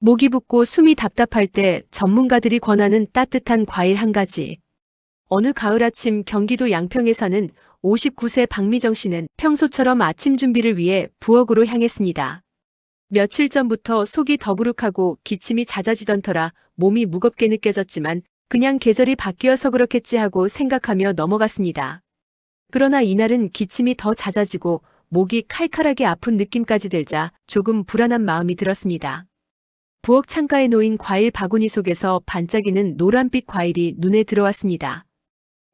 목이 붓고 숨이 답답할 때 전문가들이 권하는 따뜻한 과일 한 가지. 어느 가을 아침 경기도 양평에 사는 59세 박미정 씨는 평소처럼 아침 준비를 위해 부엌으로 향했습니다. 며칠 전부터 속이 더부룩하고 기침이 잦아지던 터라 몸이 무겁게 느껴졌지만 그냥 계절이 바뀌어서 그렇겠지 하고 생각하며 넘어갔습니다. 그러나 이날은 기침이 더 잦아지고 목이 칼칼하게 아픈 느낌까지 들자 조금 불안한 마음이 들었습니다. 부엌 창가에 놓인 과일 바구니 속에서 반짝이는 노란빛 과일이 눈에 들어왔습니다.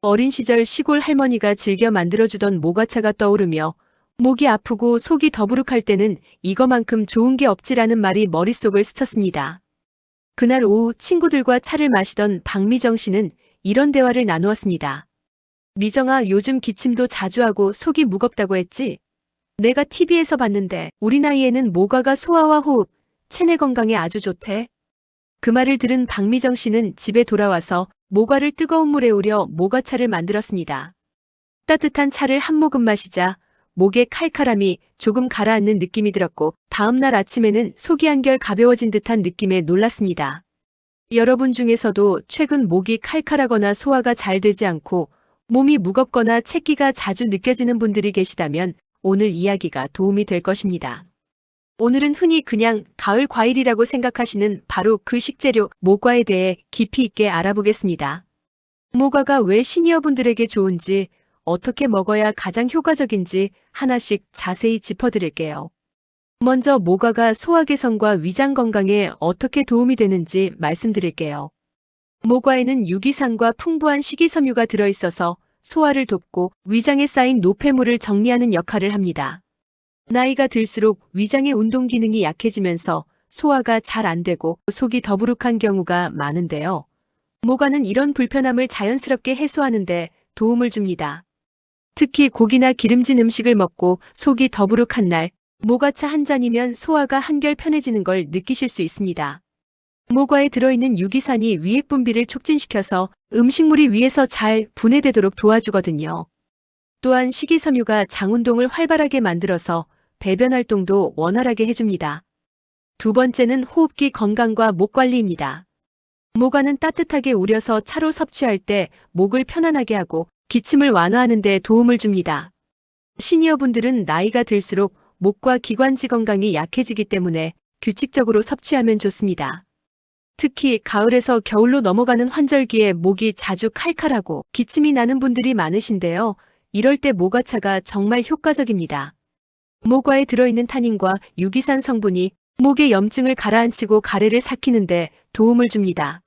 어린 시절 시골 할머니가 즐겨 만들어주던 모과차가 떠오르며 목이 아프고 속이 더부룩할 때는 이거만큼 좋은 게 없지라는 말이 머릿속을 스쳤습니다. 그날 오후 친구들과 차를 마시던 박미정 씨는 이런 대화를 나누었습니다. 미정아, 요즘 기침도 자주 하고 속이 무겁다고 했지? 내가 TV에서 봤는데 우리 나이에는 모과가 소화와 호흡, 체내 건강에 아주 좋대. 그 말을 들은 박미정 씨는 집에 돌아와서 모과를 뜨거운 물에 우려 모과차를 만들었습니다. 따뜻한 차를 한 모금 마시자 목의 칼칼함이 조금 가라앉는 느낌이 들었고 다음 날 아침에는 속이 한결 가벼워진 듯한 느낌에 놀랐습니다. 여러분 중에서도 최근 목이 칼칼하거나 소화가 잘 되지 않고 몸이 무겁거나 체기가 자주 느껴지는 분들이 계시다면 오늘 이야기가 도움이 될 것입니다. 오늘은 흔히 그냥 가을 과일이라고 생각하시는 바로 그 식재료 모과에 대해 깊이 있게 알아보겠습니다. 모과가 왜 시니어분들에게 좋은지, 어떻게 먹어야 가장 효과적인지 하나씩 자세히 짚어드릴게요. 먼저 모과가 소화 개선과 위장 건강에 어떻게 도움이 되는지 말씀드릴게요. 모과에는 유기산과 풍부한 식이섬유가 들어있어서 소화를 돕고 위장에 쌓인 노폐물을 정리하는 역할을 합니다. 나이가 들수록 위장의 운동 기능이 약해지면서 소화가 잘 안 되고 속이 더부룩한 경우가 많은데요. 모과는 이런 불편함을 자연스럽게 해소하는 데 도움을 줍니다. 특히 고기나 기름진 음식을 먹고 속이 더부룩한 날, 모과차 한 잔이면 소화가 한결 편해지는 걸 느끼실 수 있습니다. 모과에 들어있는 유기산이 위액 분비를 촉진시켜서 음식물이 위에서 잘 분해되도록 도와주거든요. 또한 식이섬유가 장 운동을 활발하게 만들어서 배변 활동도 원활하게 해줍니다. 두 번째는 호흡기 건강과 목 관리입니다. 모과는 따뜻하게 우려서 차로 섭취할 때 목을 편안하게 하고 기침을 완화하는 데 도움을 줍니다. 시니어분들은 나이가 들수록 목과 기관지 건강이 약해지기 때문에 규칙적으로 섭취하면 좋습니다. 특히 가을에서 겨울로 넘어가는 환절기에 목이 자주 칼칼하고 기침이 나는 분들이 많으신데요. 이럴 때 모과차가 정말 효과적입니다. 모과에 들어있는 타닌과 유기산 성분이 목의 염증을 가라앉히고 가래를 삭히는데 도움을 줍니다.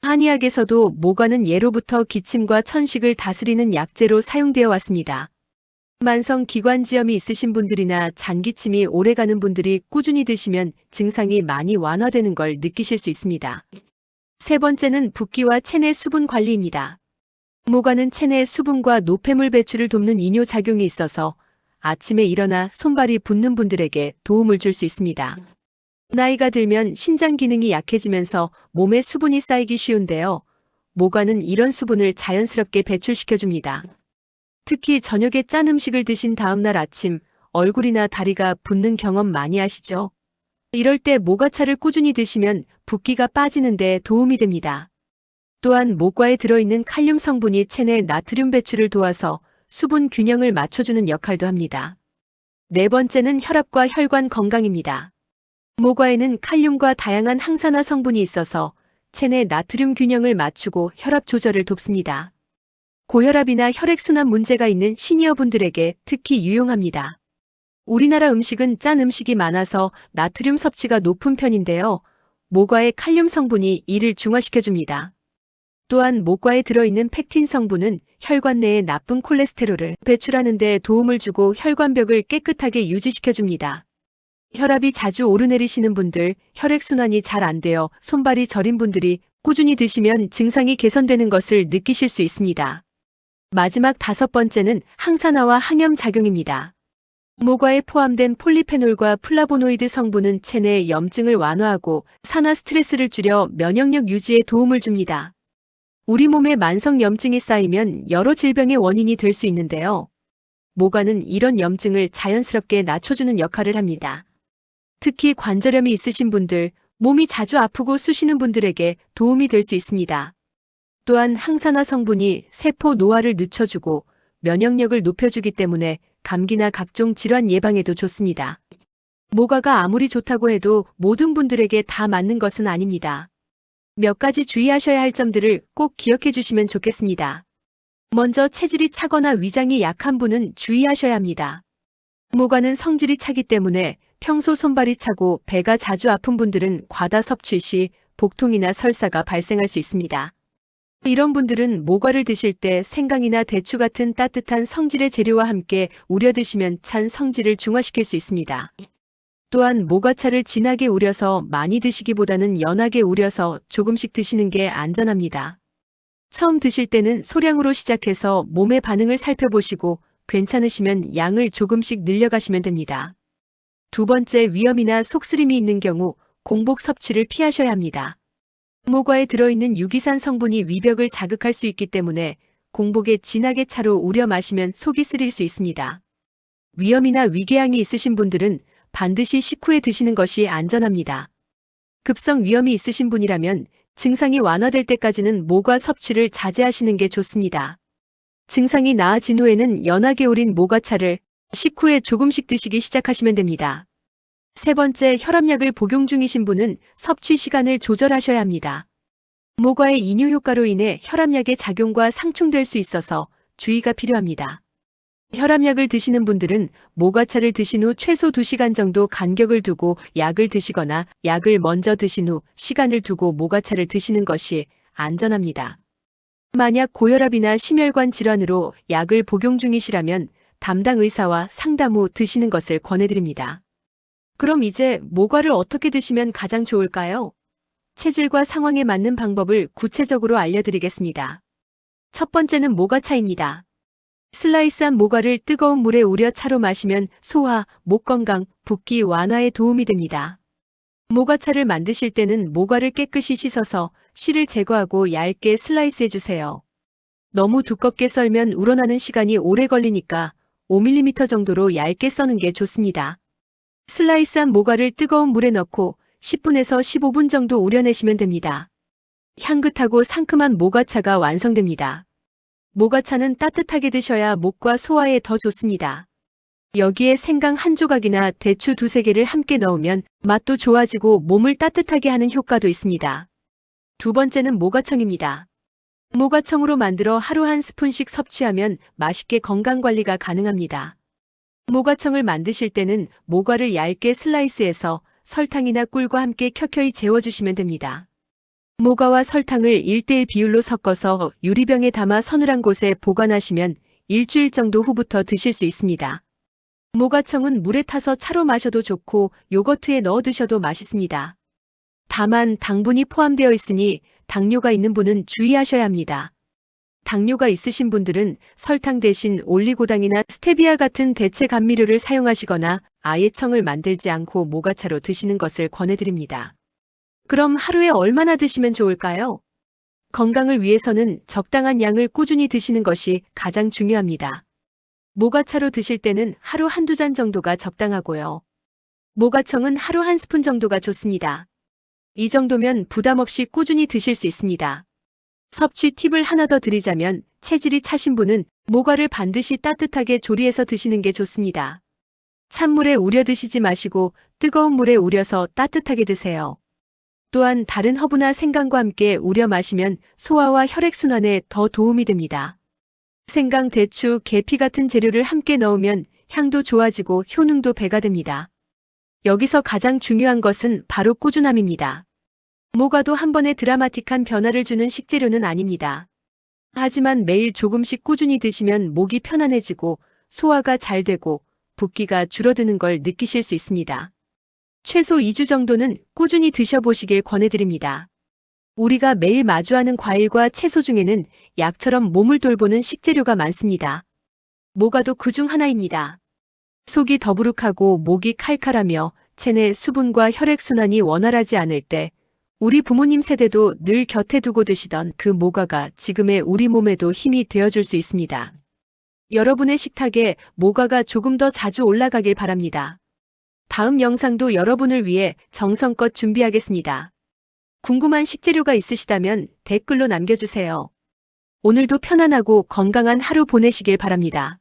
한의학에서도 모과는 예로부터 기침과 천식을 다스리는 약재로 사용되어 왔습니다. 만성 기관지염이 있으신 분들이나 잔기침이 오래가는 분들이 꾸준히 드시면 증상이 많이 완화되는 걸 느끼실 수 있습니다. 세 번째는 붓기와 체내 수분 관리입니다. 모과는 체내 수분과 노폐물 배출을 돕는 이뇨작용이 있어서 아침에 일어나 손발이 붓는 분들에게 도움을 줄 수 있습니다. 나이가 들면 신장 기능이 약해지면서 몸에 수분이 쌓이기 쉬운데요. 모과는 이런 수분을 자연스럽게 배출시켜줍니다. 특히 저녁에 짠 음식을 드신 다음날 아침 얼굴이나 다리가 붓는 경험 많이 하시죠? 이럴 때 모과차를 꾸준히 드시면 붓기가 빠지는 데 도움이 됩니다. 또한 모과에 들어있는 칼륨 성분이 체내 나트륨 배출을 도와서 수분 균형을 맞춰주는 역할도 합니다. 네 번째는 혈압과 혈관 건강입니다. 모과에는 칼륨과 다양한 항산화 성분이 있어서 체내 나트륨 균형을 맞추고 혈압 조절을 돕습니다. 고혈압이나 혈액순환 문제가 있는 시니어분들에게 특히 유용합니다. 우리나라 음식은 짠 음식이 많아서 나트륨 섭취가 높은 편인데요. 모과의 칼륨 성분이 이를 중화시켜줍니다. 또한 모과에 들어있는 펙틴 성분은 혈관 내에 나쁜 콜레스테롤을 배출하는 데 도움을 주고 혈관벽을 깨끗하게 유지시켜줍니다. 혈압이 자주 오르내리시는 분들, 혈액순환이 잘 안 되어 손발이 저린 분들이 꾸준히 드시면 증상이 개선되는 것을 느끼실 수 있습니다. 마지막 다섯 번째는 항산화와 항염 작용입니다. 모과에 포함된 폴리페놀과 플라보노이드 성분은 체내 염증을 완화하고 산화 스트레스를 줄여 면역력 유지에 도움을 줍니다. 우리 몸에 만성 염증이 쌓이면 여러 질병의 원인이 될 수 있는데요. 모과는 이런 염증을 자연스럽게 낮춰주는 역할을 합니다. 특히 관절염이 있으신 분들, 몸이 자주 아프고 쑤시는 분들에게 도움이 될 수 있습니다. 또한 항산화 성분이 세포 노화를 늦춰주고 면역력을 높여주기 때문에 감기나 각종 질환 예방에도 좋습니다. 모과가 아무리 좋다고 해도 모든 분들에게 다 맞는 것은 아닙니다. 몇 가지 주의하셔야 할 점들을 꼭 기억해 주시면 좋겠습니다. 먼저 체질이 차거나 위장이 약한 분은 주의하셔야 합니다. 모과는 성질이 차기 때문에 평소 손발이 차고 배가 자주 아픈 분들은 과다 섭취 시 복통이나 설사가 발생할 수 있습니다. 이런 분들은 모과를 드실 때 생강이나 대추 같은 따뜻한 성질의 재료와 함께 우려 드시면 찬 성질을 중화시킬 수 있습니다. 또한 모과차를 진하게 우려서 많이 드시기보다는 연하게 우려서 조금씩 드시는 게 안전합니다. 처음 드실 때는 소량으로 시작해서 몸의 반응을 살펴보시고 괜찮으시면 양을 조금씩 늘려가시면 됩니다. 두 번째, 위염이나 속쓰림이 있는 경우 공복 섭취를 피하셔야 합니다. 모과에 들어있는 유기산 성분이 위벽을 자극할 수 있기 때문에 공복에 진하게 차로 우려 마시면 속이 쓰릴 수 있습니다. 위염이나 위궤양이 있으신 분들은 반드시 식후에 드시는 것이 안전합니다. 급성 위염이 있으신 분이라면 증상이 완화될 때까지는 모과 섭취를 자제하시는 게 좋습니다. 증상이 나아진 후에는 연하게 우린 모과차를 식후에 조금씩 드시기 시작하시면 됩니다. 세 번째, 혈압약을 복용 중이신 분은 섭취 시간을 조절하셔야 합니다. 모과의 이뇨 효과로 인해 혈압약의 작용과 상충될 수 있어서 주의가 필요합니다. 혈압약을 드시는 분들은 모과차를 드신 후 최소 2시간 정도 간격을 두고 약을 드시거나 약을 먼저 드신 후 시간을 두고 모과차를 드시는 것이 안전합니다. 만약 고혈압이나 심혈관 질환으로 약을 복용 중이시라면 담당 의사와 상담 후 드시는 것을 권해드립니다. 그럼 이제 모과를 어떻게 드시면 가장 좋을까요? 체질과 상황에 맞는 방법을 구체적으로 알려드리겠습니다. 첫 번째는 모과차입니다. 슬라이스한 모과를 뜨거운 물에 우려 차로 마시면 소화, 목 건강, 붓기 완화에 도움이 됩니다. 모과차를 만드실 때는 모과를 깨끗이 씻어서 씨를 제거하고 얇게 슬라이스해 주세요. 너무 두껍게 썰면 우러나는 시간이 오래 걸리니까 5mm 정도로 얇게 써는 게 좋습니다. 슬라이스한 모과를 뜨거운 물에 넣고 10분에서 15분 정도 우려내시면 됩니다. 향긋하고 상큼한 모과차가 완성됩니다. 모과차는 따뜻하게 드셔야 목과 소화에 더 좋습니다. 여기에 생강 한 조각이나 대추 2~3개를 함께 넣으면 맛도 좋아지고 몸을 따뜻하게 하는 효과도 있습니다. 두 번째는 모과청입니다. 모과청으로 만들어 하루 1스푼씩 섭취하면 맛있게 건강관리가 가능합니다. 모과청을 만드실 때는 모과를 얇게 슬라이스해서 설탕이나 꿀과 함께 켜켜이 재워주시면 됩니다. 모과와 설탕을 1:1 비율로 섞어서 유리병에 담아 서늘한 곳에 보관하시면 일주일 정도 후부터 드실 수 있습니다. 모과청은 물에 타서 차로 마셔도 좋고 요거트에 넣어 드셔도 맛있습니다. 다만 당분이 포함되어 있으니 당뇨가 있는 분은 주의하셔야 합니다. 당뇨가 있으신 분들은 설탕 대신 올리고당이나 스테비아 같은 대체 감미료를 사용하시거나 아예 청을 만들지 않고 모과차로 드시는 것을 권해드립니다. 그럼 하루에 얼마나 드시면 좋을까요? 건강을 위해서는 적당한 양을 꾸준히 드시는 것이 가장 중요합니다. 모과차로 드실 때는 하루 1~2잔 정도가 적당하고요. 모과청은 하루 1스푼 정도가 좋습니다. 이 정도면 부담 없이 꾸준히 드실 수 있습니다. 섭취 팁을 하나 더 드리자면 체질이 차신 분은 모과를 반드시 따뜻하게 조리해서 드시는 게 좋습니다. 찬물에 우려 드시지 마시고 뜨거운 물에 우려서 따뜻하게 드세요. 또한 다른 허브나 생강과 함께 우려 마시면 소화와 혈액순환에 더 도움이 됩니다. 생강, 대추, 계피 같은 재료를 함께 넣으면 향도 좋아지고 효능도 배가 됩니다. 여기서 가장 중요한 것은 바로 꾸준함입니다. 모과도 한 번에 드라마틱한 변화를 주는 식재료는 아닙니다. 하지만 매일 조금씩 꾸준히 드시면 목이 편안해지고 소화가 잘 되고 붓기가 줄어드는 걸 느끼실 수 있습니다. 최소 2주 정도는 꾸준히 드셔보시길 권해드립니다. 우리가 매일 마주하는 과일과 채소 중에는 약처럼 몸을 돌보는 식재료가 많습니다. 모과도 그중 하나입니다. 속이 더부룩하고 목이 칼칼하며 체내 수분과 혈액순환이 원활하지 않을 때 우리 부모님 세대도 늘 곁에 두고 드시던 그 모과가 지금의 우리 몸에도 힘이 되어줄 수 있습니다. 여러분의 식탁에 모과가 조금 더 자주 올라가길 바랍니다. 다음 영상도 여러분을 위해 정성껏 준비하겠습니다. 궁금한 식재료가 있으시다면 댓글로 남겨주세요. 오늘도 편안하고 건강한 하루 보내시길 바랍니다.